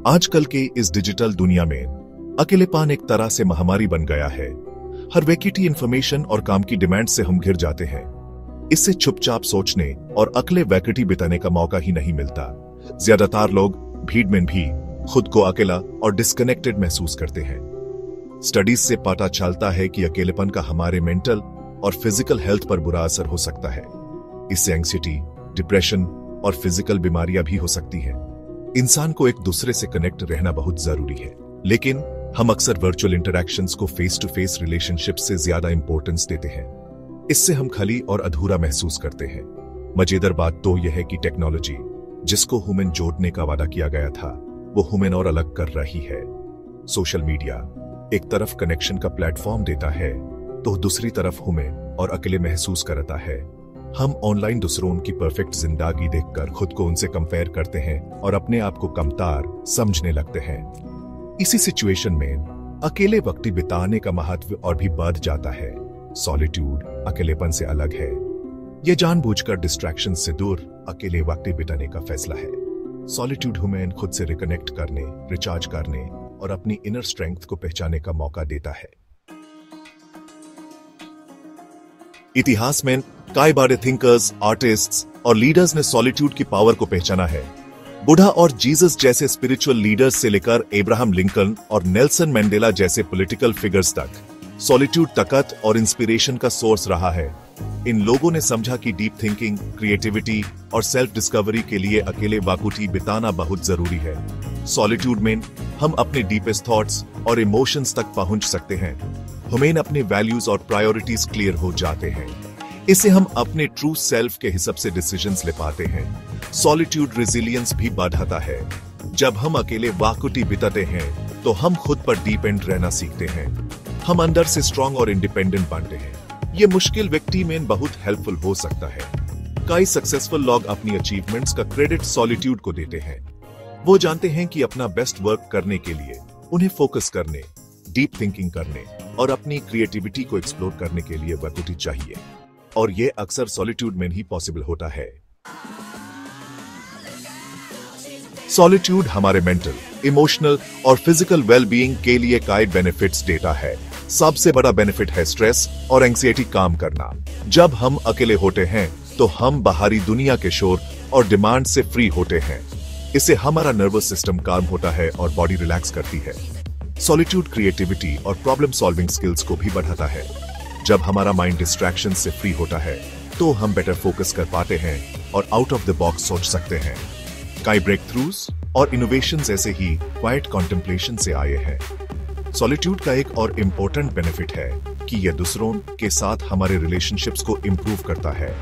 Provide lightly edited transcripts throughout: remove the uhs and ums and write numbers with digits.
आजकल के इस डिजिटल दुनिया में अकेलेपन एक तरह से महामारी बन गया है। हर व्यक्ति की इंफॉर्मेशन और काम की डिमांड से हम घिर जाते हैं। इससे चुपचाप सोचने और अकेले वैकेटी बिताने का मौका ही नहीं मिलता। ज्यादातर लोग भीड़ में भी खुद को अकेला और डिस्कनेक्टेड महसूस करते हैं। स्टडीज से पता चलता है कि अकेलेपन का हमारे मेंटल और फिजिकल हेल्थ पर बुरा असर हो सकता है। इससे एंग्जायटी, डिप्रेशन और फिजिकल बीमारियां भी हो सकती हैं। इंसान को एक दूसरे से कनेक्ट रहना बहुत जरूरी है, लेकिन हम अक्सर वर्चुअल इंटरैक्शंस को फेस टू फेस रिलेशनशिप से ज्यादा इंपॉर्टेंस देते हैं। इससे हम खाली और अधूरा महसूस करते हैं। मजेदार बात तो यह है कि टेक्नोलॉजी जिसको ह्यूमन जोड़ने का वादा किया गया था, वो ह्यूमन और अलग कर रही है। सोशल मीडिया एक तरफ कनेक्शन का प्लेटफॉर्म देता है, तो दूसरी तरफ ह्यूमन और अकेले महसूस करता है। हम ऑनलाइन दूसरों की परफेक्ट जिंदगी देखकर खुद को उनसे कंपेयर करते हैं और अपने आप को कमतर समझने लगते हैं। इसी सिचुएशन में अकेले वक्त बिताने का महत्व और भी बढ़ जाता है। सॉलिट्यूड अकेलेपन से अलग है। यह जानबूझकर डिस्ट्रैक्शन से दूर अकेले वक्त बिताने का फैसला है। सॉलिट्यूड ह्यूमन खुद से रिकनेक्ट करने, रिचार्ज करने और अपनी इनर स्ट्रेंथ को पहचानने का मौका देता है। इतिहास में कई बड़े थिंकर्स, आर्टिस्ट्स और लीडर्स ने सॉलिट्यूड की पावर को पहचाना है। बुद्धा और जीसस जैसे स्पिरिचुअल लीडर्स से लेकर अब्राहम लिंकन और नेल्सन मंडेला जैसे पॉलिटिकल फिगर्स तक सॉलिट्यूड ताकत और इंस्पिरेशन का सोर्स रहा है। इन लोगों ने समझा कि डीप थिंकिंग, क्रिएटिविटी और सेल्फ डिस्कवरी के लिए अकेले वक्त बिताना बहुत जरूरी है। सॉलिट्यूड में हम अपने डीपेस्ट थॉट्स और इमोशंस तक पहुंच सकते हैं। हमें अपने वैल्यूज और प्रायोरिटीज क्लियर हो जाते हैं। इससे हम अपने ट्रू सेल्फ के हिसाब से डिसीजंस ले पाते हैं। सॉलिट्यूड रेजिलियंस भी बढ़ाता है। जब हम अकेले वक्त बिताते हैं तो हम खुद पर डिपेंड रहना सीखते हैं। हम अंदर से स्ट्रांग और इंडिपेंडेंट बनते हैं। ये मुश्किल व्यक्ति में बहुत हेल्पफुल हो सकता है। कई सक्सेसफुल लोग अपनी अचीवमेंट्स का क्रेडिट सॉलिट्यूड को देते हैं। वो जानते हैं कि अपना बेस्ट वर्क करने के लिए उन्हें फोकस करने, डीप थिंकिंग करने और अपनी क्रिएटिविटी को एक्सप्लोर करने के लिए वक्त चाहिए, और ये अक्सर सॉलिट्यूड में ही पॉसिबल होता है। सॉलिट्यूड हमारे मेंटल, इमोशनल और फिजिकल वेलबीइंग के लिए कई बेनिफिट्स देता है। सबसे बड़ा बेनिफिट है स्ट्रेस और एंग्जायटी कम करना। जब हम अकेले होते हैं तो हम बाहरी दुनिया के शोर और डिमांड से फ्री होते हैं। इससे हमारा नर्वस सिस्टम काम होता है और बॉडी रिलैक्स करती है। सॉलिट्यूड क्रिएटिविटी और प्रॉब्लम सॉल्विंग स्किल्स को भी बढ़ाता है। जब हमारा माइंड डिस्ट्रैक्शन से फ्री होता है तो हम बेटर फोकस कर पाते हैं और आउट ऑफ द बॉक्स सोच सकते हैं। कई ब्रेक थ्रूज और इनोवेशंस ऐसे ही क्वाइट कॉन्टेम्पलेशन से आए हैं। सॉलिट्यूड का एक और इम्पोर्टेंट बेनिफिट है कि यह दूसरों के साथ हमारे रिलेशनशिप्स को इम्प्रूव करता है।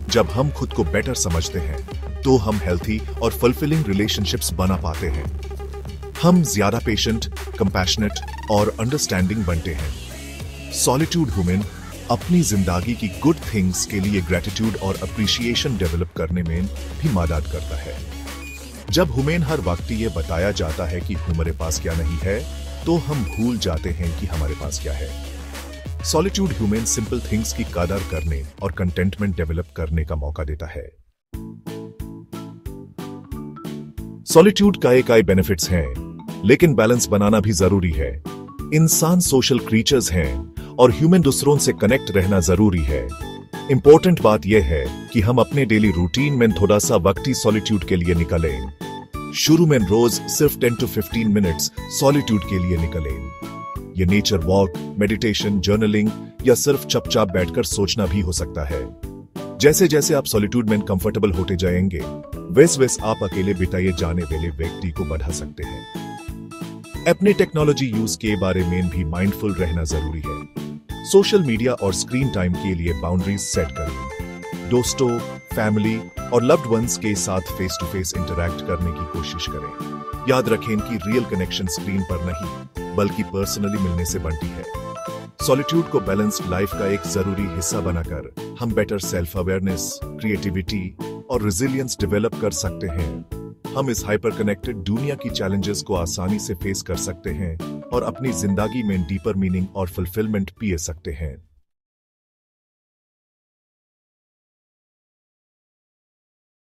जब हम खुद को बेटर समझते हैं तो हम हेल्थी और फुलफिलिंग रिलेशनशिप्स बना पाते हैं। हम ज्यादा पेशेंट, कंपैशनेट और अंडरस्टैंडिंग बनते हैं। सॉलिट्यूड ह्यूमन अपनी जिंदगी की गुड थिंग्स के लिए ग्रेटिट्यूड और अप्रिशिएशन डेवलप करने में भी मदद करता है। जब ह्यूमन हर वक्त ये बताया जाता है कि हमारे पास क्या नहीं है, तो हम भूल जाते हैं कि हमारे पास क्या है। सॉलिट्यूड ह्यूमन सिंपल थिंग्स की कदर करने और कंटेंटमेंट डेवलप करने का मौका देता है। सॉलिट्यूड का कई बेनिफिट्स हैं, लेकिन बैलेंस बनाना भी जरूरी है। इंसान सोशल क्रीचर्स हैं और ह्यूमन दूसरों से कनेक्ट रहना जरूरी है। इंपॉर्टेंट बात यह है कि हम अपने डेली रूटीन में थोड़ा सा वक्त सॉलिट्यूड के लिए निकालें। शुरू में रोज सिर्फ 10 to 15 मिनट्स सॉलिट्यूड के लिए निकालें। ये नेचर वॉक, मेडिटेशन, जर्नलिंग या सिर्फ चुपचाप बैठकर सोचना भी हो सकता है। जैसे जैसे आप सॉलिट्यूड में कंफर्टेबल होते जाएंगे, वैसे वैसे आप अकेले बिताए जाने वाले व्यक्ति को बढ़ा सकते हैं। अपने टेक्नोलॉजी यूज के बारे में भी माइंडफुल रहना जरूरी है। सोशल मीडिया और स्क्रीन टाइम के लिए बाउंड्रीज सेट करें। दोस्तों, फैमिली और लव्ड वंस के साथ फेस टू फेस इंटरैक्ट करने की कोशिश करें। याद रखें कि रियल कनेक्शन स्क्रीन पर नहीं बल्कि पर्सनली मिलने से बनती है। सॉलिट्यूड को बैलेंस्ड लाइफ का एक जरूरी हिस्सा बनाकर हम बेटर सेल्फ अवेयरनेस, क्रिएटिविटी और रेजिलियंस डेवलप कर सकते हैं। हम इस हाइपर कनेक्टेड दुनिया की चैलेंजेस को आसानी से फेस कर सकते हैं और अपनी जिंदगी में डीपर मीनिंग और फुलफिलमेंट पा सकते हैं।